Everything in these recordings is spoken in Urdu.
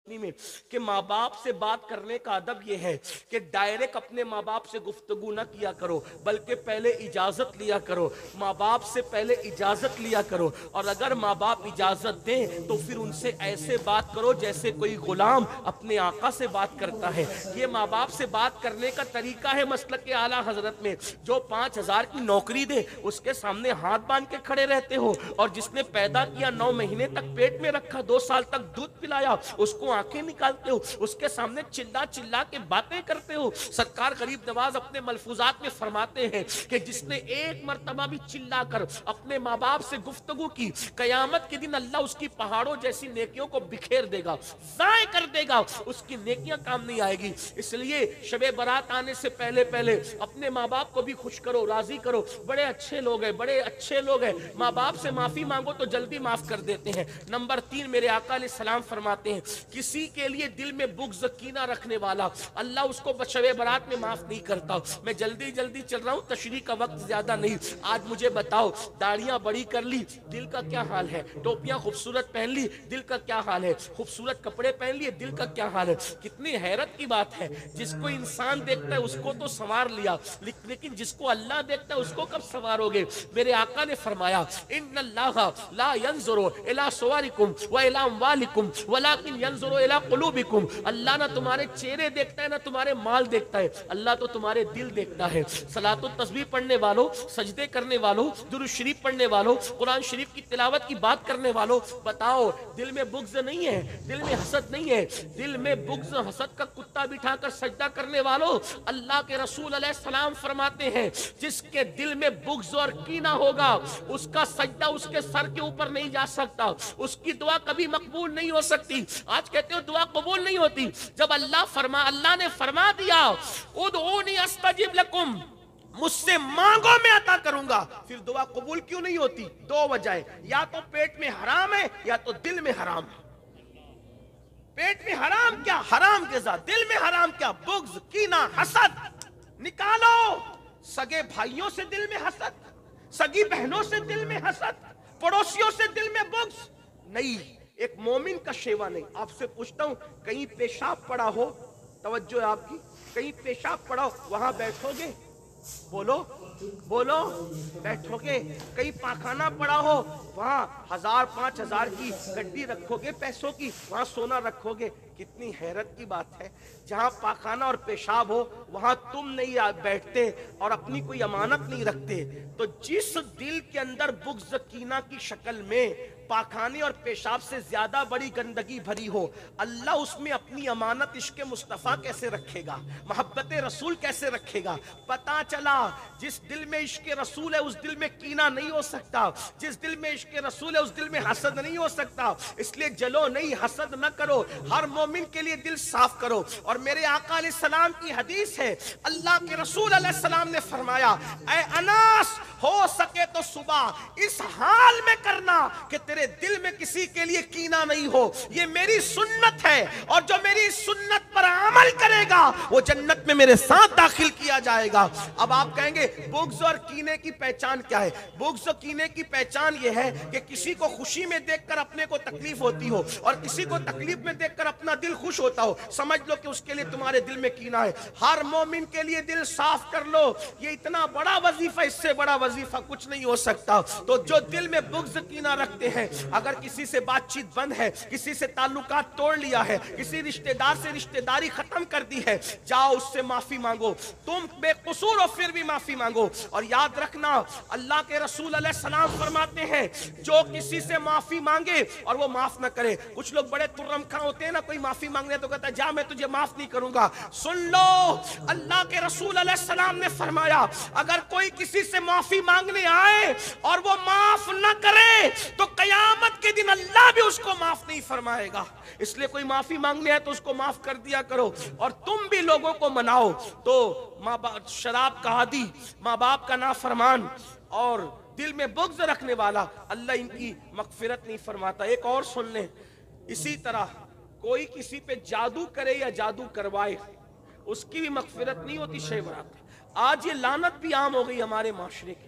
میں کہ ماں باپ سے بات کرنے کا ادب یہ ہے کہ ڈائریکٹ اپنے ماں باپ سے گفتگو نہ کیا کرو، بلکہ پہلے اجازت لیا کرو، ماں باپ سے پہلے اجازت لیا کرو، اور اگر ماں باپ اجازت دیں تو پھر ان سے ایسے بات کرو جیسے کوئی غلام اپنے آقا سے بات کرتا ہے۔ یہ ماں باپ سے بات کرنے کا طریقہ ہے مسلک اعلیٰ حضرت میں۔ جو 5,000 کی نوکری دے اس کے سامنے ہاتھ باندھ کے کھڑے رہتے ہو، اور جس نے پیدا کیا 9 مہینے تک پیٹ میں رکھا، 2 سال تک دودھ پلایا، اس کو آنکھیں نکالتے ہو، اس کے سامنے چلا چلا کے باتیں کرتے ہو۔ سرکار غریب نواز اپنے ملفوظات میں فرماتے ہیں کہ جس نے ایک مرتبہ بھی چلا کر اپنے ماں باپ سے گفتگو کی، قیامت کے دن اللہ اس کی پہاڑوں جیسی نیکیوں کو بکھیر دے گا، ضائع کر دے گا، اس کی نیکیاں کام نہیں آئے گی۔ اس لیے شب برات آنے سے پہلے پہلے اپنے ماں باپ کو بھی خوش کرو، راضی کرو۔ بڑے اچھے لوگ ہیں، بڑے اچھے لوگ ہیں، ماں باپ سے معافی مانگو تو جلدی معاف کر دیتے ہیں۔ نمبر 3، میرے آقا علیہ السلام فرماتے ہیں کسی کے لیے دل میں بغض کینہ رکھنے والا اللہ اس کو شب برات میں معاف نہیں کرتا۔ میں جلدی جلدی چل رہا ہوں، تشریح کا وقت زیادہ نہیں۔ آج مجھے بتاؤ، داڑیاں بڑی کر لی، دل کا کیا حال ہے؟ ٹوپیاں خوبصورت پہن لی، دل کا کیا حال ہے؟ خوبصورت کپڑے پہن لیے، دل کا کیا حال ہے؟ کتنی حیرت کی بات ہے، جس کو انسان دیکھتا ہے اس کو تو سنوار لیا، لیکن جس کو اللہ دیکھتا ہے اس کو کب سنوارو گے؟ میرے آقا نے فرمایا ان اللہ لا ينظر الى صورکم والى اموالکم ولكن ينظر الى قلوبکم۔ اللہ نہ تمہارے چہرے دیکھتا ہے نہ تمہارے مال دیکھتا ہے، اللہ تو تمہارے دل دیکھتا ہے۔ صلاۃ و تسبیح پڑھنے والوں، سجدے کرنے والوں، درود شریف پڑھنے والوں، قرآن شریف کی تلاوت کی بات کرنے والوں، بتاؤ دل میں بغض نہیں ہے، دل میں حسد نہیں ہے؟ دل میں بغض حسد کا کتا بٹھا کر سجدہ کرنے والوں، اللہ کے رسول علیہ السلام فرماتے ہیں جس کے دل میں بغض اور کینہ ہوگا اس کا سجدہ اس کے سر کے اوپر نہیں جا سکتا، اس کی دعا کبھی مقبول نہیں ہو سکتی۔ آج کہتے ہو دعا قبول نہیں ہوتی، جب اللہ نے فرما دیا ادعونی استجب لکم، مجھ سے مانگو میں عطا کروں گا، پھر دعا قبول کیوں نہیں ہوتی؟ 2 وجہ، یا تو پیٹ میں حرام ہے یا تو دل میں حرام ہے۔ پیٹ میں حرام کیا؟ حرام غذا، دل میں حرام کیا؟ بغض، کینہ، حسد نکالو۔ سگے بھائیوں سے دل میں حسد، سگی بہنوں سے دل میں حسد، پڑوسیوں سے دل میں بغض نہیں، ایک مومن کا شیوا نہیں۔ آپ سے پوچھتا ہوں، کہیں پیشاب پڑا ہو، توجہ ہے آپ کی، کہیں پیشاب پڑا ہو وہاں بیٹھو گے؟ بولو بولو، بیٹھو گے؟ کہیں پاخانہ پڑا ہو وہاں 1000 5000 کی گڈی رکھو گے پیسوں کی، وہاں سونا رکھو گے؟ کتنی حیرت کی بات ہے، جہاں پاخانہ اور پیشاب ہو وہاں تم نہیں بیٹھتے اور اپنی کوئی امانت نہیں رکھتے۔ تو جس دل کے اندر بغض کینہ کی شکل میں پاخانے اور پیشاب سے زیادہ بڑی گندگی بھری ہو، اللہ اس میں اپنی امانت عشق مصطفیٰ کیسے رکھے گا؟ محبت رسول کیسے رکھے گا؟ پتا چلا جس دل میں عشق رسول ہے اس دل میں کینہ نہیں ہو سکتا، جس دل میں عشق رسول ہے اس دل میں حسد نہیں ہو سکتا۔ اس لیے جلو نہیں، حسد نہ کرو، ہر مومن کے لیے دل صاف کرو۔ اور میرے آقا علیہ السلام کی حدیث ہے، اللہ کے رسول علیہ السلام نے فرمایا اے انس، ہو سکے تو صبح اس حال میں کرنا کہ تیرے دل میں کسی کے لیے کینہ نہیں ہو، یہ میری سنت ہے، اور جو میری سنت پر عمل کرے گا وہ جنت میں میرے ساتھ داخل کیا جائے گا۔ اب آپ کہیں گے بغض اور کینے کی پہچان کیا ہے؟ بغض اور کینے کی پہچان یہ ہے کہ کسی کو خوشی میں دیکھ کر اپنے کو تکلیف ہوتی ہو اور کسی کو تکلیف میں دیکھ کر اپنا دل خوش ہوتا ہو، سمجھ لو کہ اس کے لیے تمہارے دل میں کینہ ہے۔ ہر مومن کے لیے دل صاف کر لو، یہ اتنا بڑا وظیفہ، اس سے بڑا وظیفہ کچھ نہیں ہو سکتا۔ تو جو دل میں بغض کینہ رکھتے ہیں، اگر کسی سے بات چیت بند ہے، کسی سے تعلقات توڑ لیا ہے، کسی رشتہ دار سے رشتہ داری ختم کر دی ہے، جاؤ اس سے معافی مانگو، تم بے قصور ہو پھر بھی معافی مانگو۔ اور یاد رکھنا اللہ کے رسول علیہ السلام فرماتے ہیں جو کسی سے معافی مانگے اور وہ معاف نہ کرے، کچھ لوگ بڑے ترم کھاں ہوتے ہیں نا، کوئی معافی مانگنے تو کہتا ہے جا میں تجھے معاف نہیں کروں گا۔ سن لو، اللہ کے رسول علیہ السلام نے فرمایا اگر کوئی کسی سے معافی مانگنے آئے اور وہ معاف نہ کرے تو قیامت کے دن اللہ بھی اس کو معاف نہیں فرمائے گا۔ اس لیے کوئی معافی مانگنے آئے تو اس کو معاف کر دیا کرو، اور تم بھی لوگوں کو مناؤ۔ تو ماں باپ شراب کا عادی، ماں باپ کا نافرمان اور دل میں بغض رکھنے والا، اللہ ان کی مغفرت نہیں فرماتا۔ ایک اور سن لیں، اسی طرح کوئی کسی پہ جادو کرے یا جادو کروائے اس کی بھی مغفرت نہیں ہوتی شے برات۔ آج یہ لعنت بھی عام ہو گئی ہمارے معاشرے کے،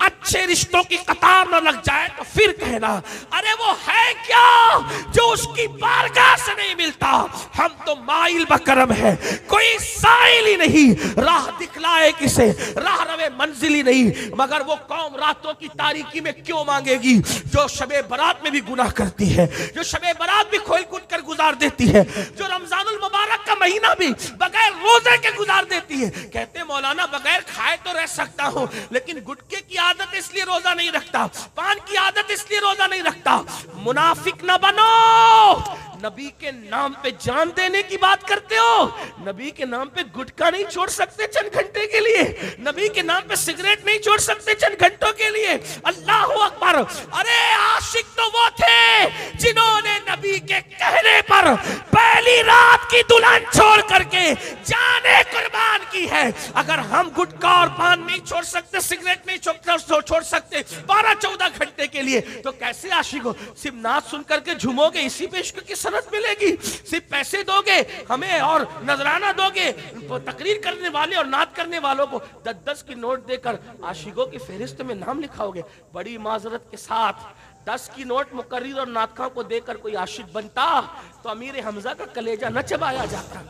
اچھے رشتوں کی قطار نہ لگ جائے تو پھر کہنا ارے وہ ہے کیا جو اس کی بارگاہ سے نہیں ملتا. ہم تو مائل بکرم ہے، کوئی سائل ہی نہیں، راہ دکھلائے کسے، راہ روے منزل ہی نہیں. مگر وہ قوم راتوں کی تاریکی میں کیوں مانگے گی جو شب برات میں بھی گناہ کرتی ہے، جو شب برات بھی کھول کود کر گزار دیتی ہے، جو رمضان المبارک کا مہینہ بھی بغیر روزے کے گزار دیتی ہے. کہتے مولانا بغیر کھائے تو رہ سکتا ہوں لیکن گٹکے کی عادت اس لیے روزہ نہیں رکھتا، پان کی عادت اس لیے روزہ نہیں رکھتا. منافق نہ بنو. نبی کے نام پہ جان دینے کی بات کرتے ہو، نبی کے نام پہ گٹکا نہیں چھوڑ سکتے چند گھنٹے کے لیے، نبی کے نام پہ سگریٹ نہیں چھوڑ سکتے چند گھنٹوں کے لیے. اللہ اکبر. ارے عاشق تو وہ تھے جنہوں نے نبی کے کہنے پر پہلی رات کی دلہن چھوڑ کر کے جانیں قربان کی ہے. اگر ہم گٹکا اور پان نہیں چھوڑ سکتے، سگریٹ نہیں چھوڑ سکتے 12-14 گھنٹے کے لیے تو کیسے عاشق ہو؟ صرف نعت سن کر کے جھومو گے، اسی پہ عشق کی سند ملے گی. صرف پیسے دو گے ہمیں اور نذرانہ دو گے تقریر کرنے والے اور نعت کرنے والوں کو 10 کی نوٹ دے کر عاشقوں کی فہرست میں نام لکھاؤ گے. بڑی معذرت کے ساتھ 10 کی نوٹ مقرر اور نعتخواں کو دے کر کوئی عاشق بنتا تو امیر حمزہ کا کلیجہ نہ چبایا جاتا.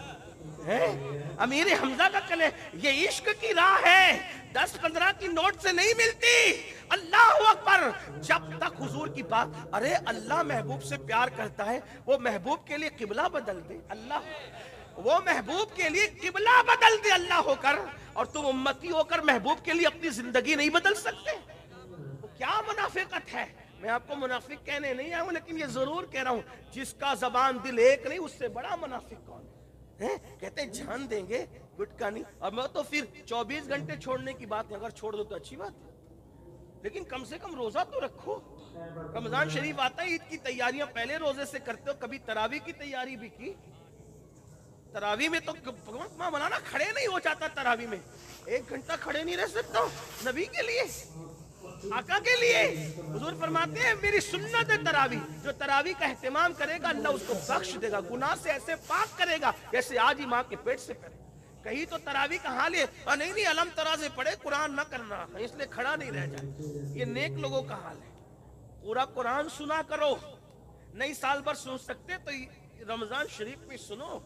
امیر حمزہ کا یہ عشق کی راہ ہے، 10-15 کی نوٹ سے نہیں ملتی. اللہ اکبر. جب تک حضور کی بات، ارے اللہ محبوب سے پیار کرتا ہے، وہ محبوب کے لیے قبلہ بدل دے. اللہ وہ محبوب کے لیے قبلہ بدل دے اللہ ہو کر، اور تم امتی ہو کر محبوب کے لیے اپنی زندگی نہیں بدل سکتے. کیا منافقت ہے؟ میں آپ کو منافق کہنے نہیں آیا ہوں لیکن یہ ضرور کہہ رہا ہوں جس کا زبان دل ایک نہیں اس سے بڑا منافق کون ہے؟ کہتے ہیں جان دیں گے گٹکا نہیں. اور میں تو پھر 24 گھنٹے چھوڑنے کی بات ہے، اگر چھوڑ دو تو اچھی بات ہے لیکن کم سے کم روزہ تو رکھو. رمضان شریف آتا ہے، عید کی تیاریاں پہلے روزے سے کرتے ہو. کبھی تراویح کی تیاری بھی کی؟ تراویح میں تو مولانا کھڑے نہیں ہو جاتا. تراویح میں 1 گھنٹہ کھڑے نہیں رہ سکتا نبی کے لیے، آقا کے لیے. حضور فرماتے ہیں میری سنت ہے تراویح. جو تراویح کا اہتمام کرے گا اللہ اس کو بخش دے گا، گناہ سے ایسے پاک کرے گا جیسے آج ہی ماں کے پیٹ سے پڑے. کہیں تو تراویح کا حال ہے نہیں علم ترا سے پڑھے قرآن نہ کرنا اس لیے کھڑا نہیں رہ جائے. یہ نیک لوگوں کا حال ہے. پورا قرآن سنا کرو. نہیں سال بھر سن سکتے تو رمضان شریف میں سنو.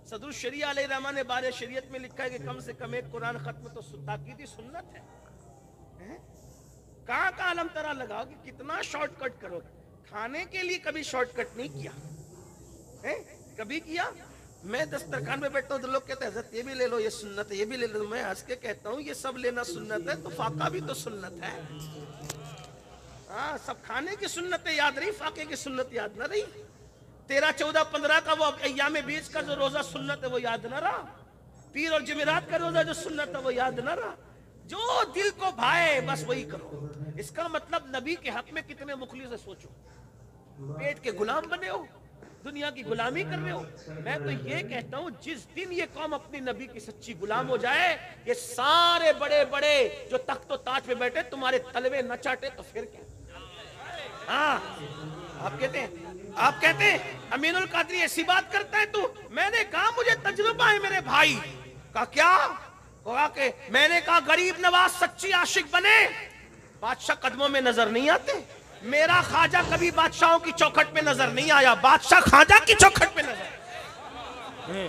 صدر الشریعہ علیہ رحمٰن نے بارے شریعت میں لکھا ہے کہ کم سے کم 1 قرآن ختم تو تاکیدی سنت ہے. کہاں کا علم ترا لگاؤ کہ کتنا شارٹ کٹ کرو. کھانے کے لیے کبھی شارٹ کٹ نہیں کیا؟ کبھی کیا؟ میں دسترخوان میں بیٹھتا ہوں تو لوگ کہتے ہیں حضرت یہ بھی لے لو، یہ سنت ہے، یہ بھی لے لو. میں ہنس کے کہتا ہوں یہ سب لینا سنت ہے تو فاقہ بھی تو سنت ہے. ہاں سب کھانے کی سنتیں یاد رہی، فاقے کی سنت یاد نہ رہی. 13, 14, 15 کا وہ ایام بیچ کا جو روزہ سنت ہے وہ یاد نہ رہا. پیر اور جمعرات کا روزہ جو سنت ہے وہ یاد نہ رہا. جو دل کو بھائے بس وہی کرو. اس کا مطلب نبی کے حق میں کتنے مخلص ہے سوچو. پیٹ کے غلام بنے ہو، دنیا کی غلامی کر رہے ہو. میں تو یہ کہتا ہوں جس دن یہ قوم اپنی نبی کی سچی غلام ہو جائے، یہ سارے بڑے بڑے جو تخت و تاج پہ بیٹھے تمہارے تلوے نہ چاٹے تو پھر کیا؟ ہاں آپ کہتے ہیں امین القادری ایسی بات کرتا ہے تو. میں نے کہا مجھے تجربہ ہے میرے بھائی کا. کیا کہا کہ میں نے کہا غریب نواز سچی عاشق بنے بادشاہ قدموں میں نظر نہیں آتے. میرا خواجہ کبھی بادشاہوں کی چوکھٹ پہ نظر نہیں آیا، بادشاہ خواجہ کی چوکھٹ پہ نظر.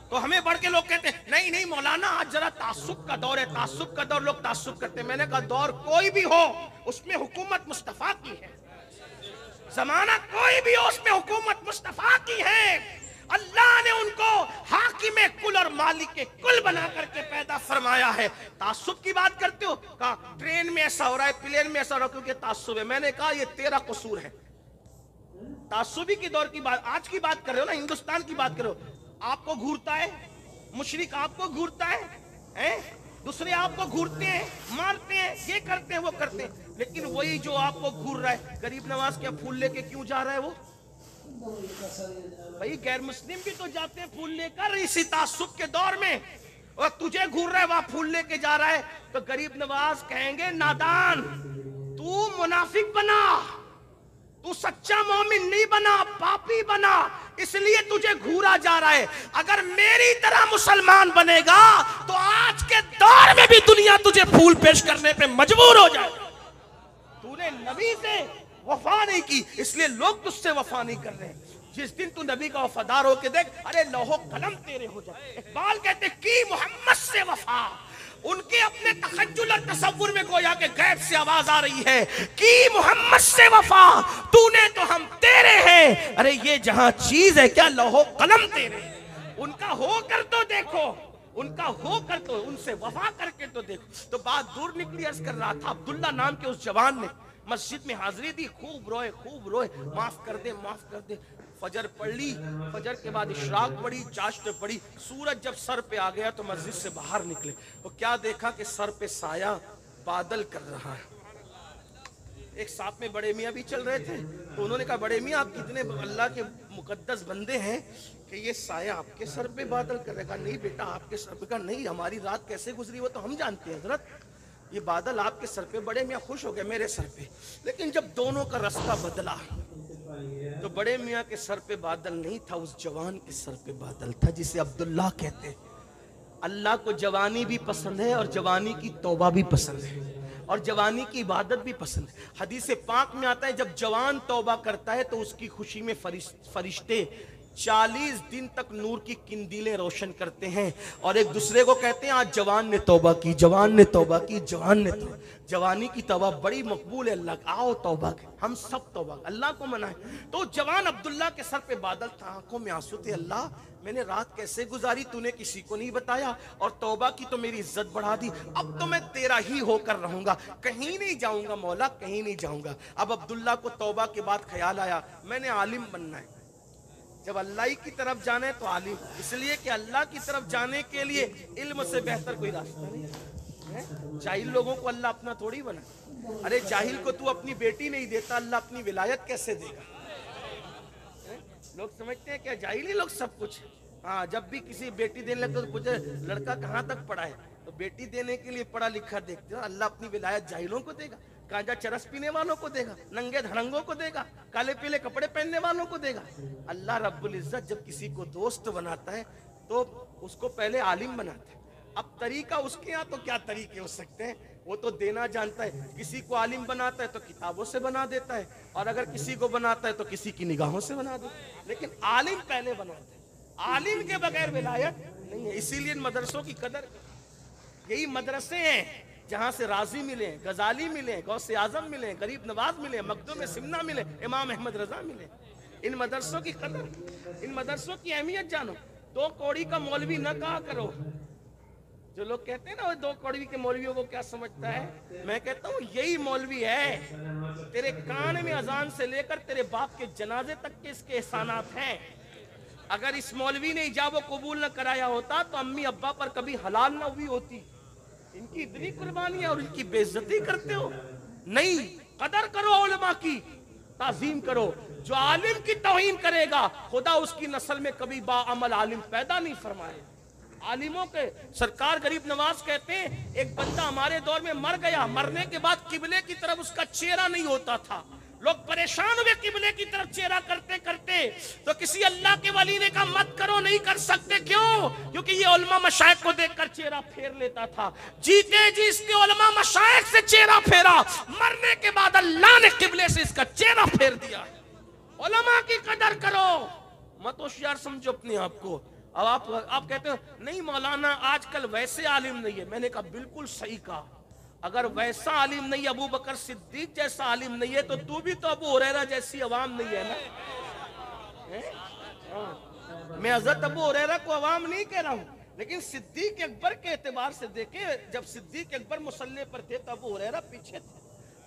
تو ہمیں بڑھ کے لوگ کہتے ہیں نہیں مولانا آج ذرا تعصب کا دور ہے، تعصب کا دور، لوگ تعصب کرتے ہیں. میں نے کہا دور کوئی بھی ہو اس میں حکومت مصطفیٰ کی ہے. زمانہ کوئی بھی ہو اس میں حکومت مصطفیٰ کی ہے. اللہ نے ان کو حاکم کل اور مالک کل بنا کر کے پیدا فرمایا ہے. تعصب کی بات کرتے ہو، کہا ٹرین میں ایسا ہو رہا ہے، پلین میں ایسا ہو رہا ہے کیونکہ تعصب ہے. میں نے کہا یہ تیرا قصور ہے. تعصبی کی دور کی بات آج کی بات کر رہے ہو نا، ہندوستان کی بات کرو. آپ کو گھورتا ہے مشرک، آپ کو گھورتا ہے، دوسرے آپ کو گھورتے ہیں، مارتے ہیں، یہ کرتے ہیں وہ کرتے ہیں. لیکن وہی جو آپ کو گھور رہا ہے، غریب نواز کیا پھول لے کے کیوں جا رہا ہے؟ وہ بھائی غیر مسلم بھی تو جاتے ہیں پھول لے کر اسی تعصب کے دور میں، اور تجھے گھور رہا ہے وہاں پھول لے کے جا رہا ہے. تو غریب نواز کہیں گے نادان، تو منافق بنا، تو سچا مومن نہیں بنا، پاپی بنا، اس لیے تجھے گھورا جا رہا ہے. اگر میری طرح مسلمان بنے گا تو آج کے دور میں بھی دنیا تجھے پھول پیش کرنے پہ مجبور ہو جائے. تو نے نبی سے وفا نہیں کی اس لیے لوگ تجھ سے وفا نہیں کر رہے. جس دن تو نبی کا وفادار ہو کے دیکھ, ارے لوح و قلم تیرے ہو جائے. اقبال کہتے کی محمد سے وفا, ان کے اپنے تخیل اور تصور میں گویا کہ غیب سے آواز آ رہی ہے, کی محمد سے وفا تو نے تو ہم تیرے ہیں. ارے یہ جہاں چیز ہے کیا لوح و قلم تیرے, ان کا ہو کر تو دیکھو, ان کا ہو کر تو ان سے وفا کر کے تو دیکھو. تو بات دور نکلی. عرض کر رہا تھا عبداللہ نام کے اس جوان نے مسجد میں حاضری دی, خوب روئے, معاف کر دے معاف کر دے. فجر پڑھ لی, فجر کے بعد اشراق پڑھی, چاشت پڑھی. سورج جب سر پہ آ گیا تو مسجد سے باہر نکلے. وہ کیا دیکھا کہ سر پہ سایہ بادل کر رہا ہے. ایک ساتھ میں بڑے میاں بھی چل رہے تھے, تو انہوں نے کہا بڑے میاں آپ کتنے اللہ کے مقدس بندے ہیں کہ یہ سایہ آپ کے سر پہ بادل کرے گا. نہیں بیٹا آپ کے سر پہ. کہا نہیں, ہماری رات کیسے گزری وہ تو ہم جانتے ہیں حضرت, یہ بادل آپ کے سر پہ. بڑے میاں خوش ہو گئے میرے سر پہ. لیکن جب دونوں کا راستہ بدلا تو بڑے میاں کے سر پہ بادل نہیں تھا, اس جوان کے سر پہ بادل تھا جسے عبداللہ کہتے ہیں. اللہ کو جوانی بھی پسند ہے اور جوانی کی توبہ بھی پسند ہے اور جوانی کی عبادت بھی پسند ہے. حدیث پاک میں آتا ہے جب جوان توبہ کرتا ہے تو اس کی خوشی میں فرشتے 40 دن تک نور کی قندیلیں روشن کرتے ہیں اور ایک دوسرے کو کہتے ہیں آج جوان نے توبہ کی, جوان نے توبہ کی, جوان نے توبہ. جوانی کی توبہ بڑی مقبول ہے اللہ کا. آؤ توبہ کریں, ہم سب توبہ اللہ کو منائیں. تو جوان عبداللہ کے سر پہ بادل تھا, آنکھوں میں آنسو تھے. اللہ میں نے رات کیسے گزاری تو نے کسی کو نہیں بتایا, اور توبہ کی تو میری عزت بڑھا دی. اب تو میں تیرا ہی ہو کر رہوں گا, کہیں نہیں جاؤں گا مولا, کہیں نہیں جاؤں گا. اب عبداللہ کو توبہ کے بعد خیال آیا میں نے عالم بننا ہے. جب اللہ ہی کی طرف جانا ہے تو عالم, اس لیے کہ اللہ کی طرف جانے کے لیے علم سے بہتر کوئی راستہ نہیں ہے. جاہل لوگوں کو اللہ اپنا تھوڑی بنا. ارے جاہل کو تو اپنی بیٹی نہیں دیتا, اللہ اپنی ولایت کیسے دے گا. لوگ سمجھتے ہیں کہ جاہل ہی لوگ سب کچھ. ہاں جب بھی کسی بیٹی دینے لگتا تو پوچھے لڑکا کہاں تک پڑھا ہے, تو بیٹی دینے کے لیے پڑھا لکھا دیکھتے ہو. اللہ اپنی ولایت جاہلوں کو دے گا, گانجا چرس پینے والوں کو دے گا, ننگے دھڑنگوں کو دے گا, کالے پیلے کپڑے پہننے والوں کو دے گا. اللہ رب العزت جب کسی کو دوست بناتا ہے تو اس کو پہلے عالم بناتا ہے. اب طریقہ اس کے یہاں تو کیا طریقے ہو سکتے ہیں, وہ تو دینا جانتا ہے. کسی کو عالم بناتا ہے تو کتابوں سے بنا دیتا ہے, اور اگر کسی کو بناتا ہے تو کسی کی نگاہوں سے بنا دیتا ہے. لیکن عالم پہلے بناتا ہے, عالم کے بغیر ولایت نہیں ہے. اسی لیے ان مدرسوں کی قدر, یہی مدرسے ہیں جہاں سے رازی ملے, غزالی ملے, غوث اعظم ملے, غریب نواز ملے, مخدوم سمنہ ملے, امام احمد رضا ملے. ان مدرسوں کی قدر, ان مدرسوں کی اہمیت جانو. 2 کوڑی کا مولوی نہ کہا کرو. جو لوگ کہتے ہیں نا وہ 2 کوڑی کے مولویوں کو کیا سمجھتا ہے, میں کہتا ہوں یہی مولوی ہے. تیرے کان میں اذان سے لے کر تیرے باپ کے جنازے تک کے اس کے احسانات ہیں. اگر اس مولوی نے ایجاب و قبول نہ کرایا ہوتا تو امی ابا پر کبھی حلال نہ ہوئی ہوتی. ان کی اتنی قربانی ہے اور ان کی بے عزتی کرتے ہو. نہیں, قدر کرو علماء کی, تعظیم کرو. جو عالم کی توہین کرے گا خدا اس کی نسل میں کبھی با عمل عالم پیدا نہیں فرمائے. عالموں کے سرکار غریب نواز کہتے ہیں ایک بندہ ہمارے دور میں مر گیا, مرنے کے بعد قبلے کی طرف اس کا چہرہ نہیں ہوتا تھا. لوگ پریشان ہوئے قبلے کی طرف چہرہ کرتے کرتے, تو کسی اللہ کے ولی نے کہا مت کرو, نہیں کر سکتے. کیوں؟ کیونکہ یہ علماء مشائخ کو دیکھ کر چہرہ پھیر لیتا تھا. جیتے جی اس کے علماء مشائخ سے چہرہ پھیرا, مرنے کے بعد اللہ نے قبلے سے اس کا چہرہ پھیر دیا. علماء کی قدر کرو, مت ہوشیار سمجھو اپنے آپ کو. اب آپ کہتے ہو نہیں مولانا آج کل ویسے عالم نہیں ہے. میں نے کہا بالکل صحیح کہا. اگر ویسا عالم نہیں, ابو بکر صدیق جیسا عالم نہیں ہے, تو بھی تو ابو ہریرہ جیسی عوام نہیں ہے نا. میں حضرت ابو ہریرہ کو عوام نہیں کہہ رہا ہوں, لیکن صدیق اکبر کے اعتبار سے دیکھیں, جب صدیق اکبر مصلی پر تھے تو ابو ہریرہ پیچھے تھے.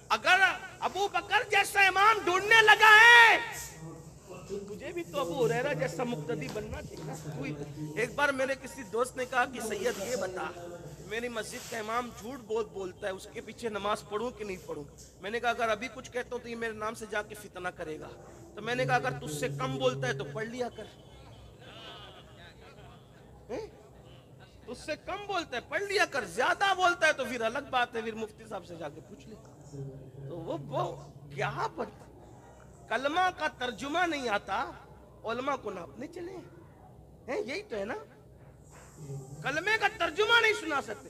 اگر ابو بکر جیسا امام ڈھونڈنے لگا ہے تو تجھے بھی تو ابو ہریرہ جیسا مقتدی بننا چاہیے. ایک بار میرے کسی دوست نے کہا کہ سید یہ بتا, میری مسجد کا امام جھوٹ بہت بولتا ہے, اس کے پیچھے نماز پڑھوں کہ نہیں پڑھوں. میں نے کہا اگر ابھی کچھ کہتا ہوں تو یہ میرے نام سے جا کے فتنہ کرے گا. تو میں نے کہا اگر تجھ سے کم بولتا ہے تو پڑھ لیا کر, تجھ سے کم بولتا ہے پڑھ لیا کر, زیادہ بولتا ہے تو پھر الگ بات ہے, پھر مفتی صاحب سے جا کے پوچھ لے. تو وہ کیا بات, کلمہ کا ترجمہ نہیں آتا, علماء کو ناپنے چلے ہیں. یہی تو ہے نا, کلمے کا ترجمہ نہیں سنا سکتے.